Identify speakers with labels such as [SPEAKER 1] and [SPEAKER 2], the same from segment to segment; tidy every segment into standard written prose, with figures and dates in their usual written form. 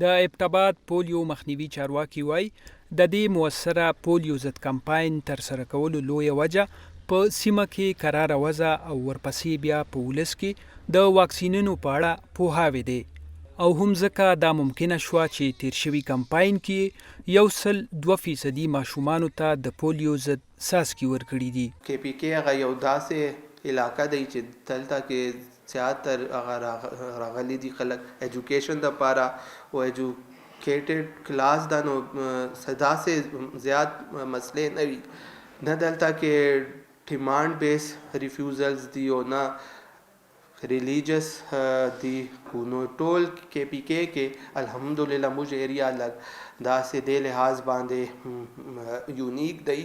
[SPEAKER 1] د ابټاباد پولیو مخنیوي چارواکي وایي د دې موثره پولیو ضد کمپاین تر سره کولو لویه وجه په سیمه کې قراره وضع او ورپسې بیا په ولس کې د واکسینونو په اړه پوهاوی دی او هم ځکه دا ممکنه شوه چې تیر شوي کمپاین کې 102% ماشومانو ته د پولیو ضد څاڅکي ورکړي دي.
[SPEAKER 2] KPK هغه یو داسې علاقه دی چې دلته کې زیاتر هغه راغلي دي خلک ایجوکیشن دپاره او ایجوکیټډ کلاس ده، نو داسې زیات مسلې نه وي، نه دلته کې ډیمانډ بیس ریفیوزلز دي او نه ریلیجس دي، نو ټول KPK کې الحمدلله موږ ایریا لږ داسې دې لحاظ باندې یونیک دی.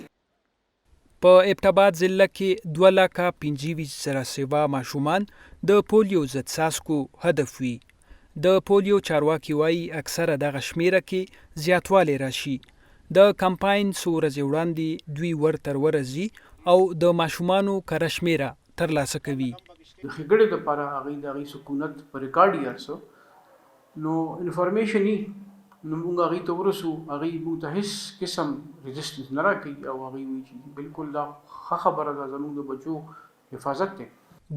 [SPEAKER 1] په ابټاباد ضلع کې 2,25,000 سوا ماشومان د پولیو ضد څاڅکو هدف وي. د پولیو چارواکي وایي اکثره دغه شمیره کې زیاتوالی راشي. د کمپاین څو ورځې وړاندې دوی ورتر ورځي او د ماشومانو کره شمیره ترلاسه کوي.
[SPEAKER 3] د ښېګړې دپاره هغوی د هغوی سکونت په ریکارډ یې هر نو انفارمیشن نو موږ هغوی ته ورسو، هغوی موږ ته هېڅ قسم ريزسټنس نه راکوي او هغوی وایي چې بلکل دا ښه خبره ده، زموږ د بچو حفاظت دی.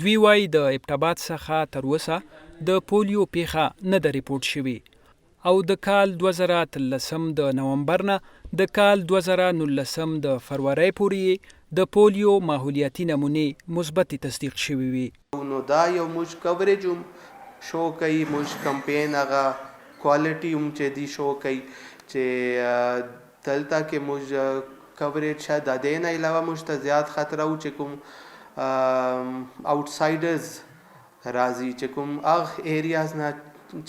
[SPEAKER 1] دوی وایي د ابټاباد څخه تر اوسه د پولیو پیښه نه ده ریپورټ شوې او د کال 2013 د نومبر نه د کال 2019 د فروری پورې د پولیو ماحولیاتي نمونې مثبتې تصدیق شوې وي.
[SPEAKER 2] نو دا یو موږ کوریج هم شو کوي، موږ کمپین هغه کوالټي هم چې دی شو کوي چې دلته کې موږ کوریج شه د دې نه علاوه موږ ته زیات خطره و چې کوم آوټسایډرز راځي، چې کوم هغه ایریاز نه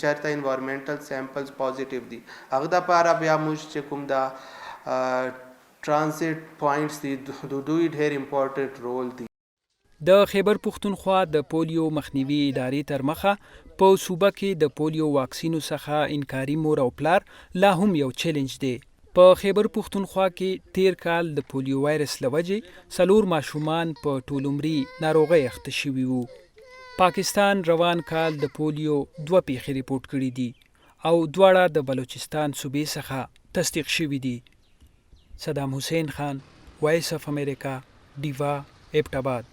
[SPEAKER 2] چېرته انوایرمنټل سیمپلز پازیټیو دي، هغه دپاره بیا موږ چې کوم دا ټرانزیټ پوینټس دي دوی ډېر امپورټنټ رول دي.
[SPEAKER 1] د خیبر پښتونخوا د پولیو مخنیوي ادارې تر مخه په صوبه کې د پولیو واکسینو څخه انکاري مور او پلار لا هم یو چیلنج دی. په خیبر پښتونخوا کې تیر کال د پولیو وایرس له وجې 4 ماشومان په ټول عمري ناروغۍ اخته شوي وو. پاکستان روان کال د پولیو 2 پیښې ریپورټ کړي دي او دواړه د بلوچستان صوبې څخه تصدیق شوي دي. صدام حسین خان، وایس اف امریکا، ډیوا، ابټاباد.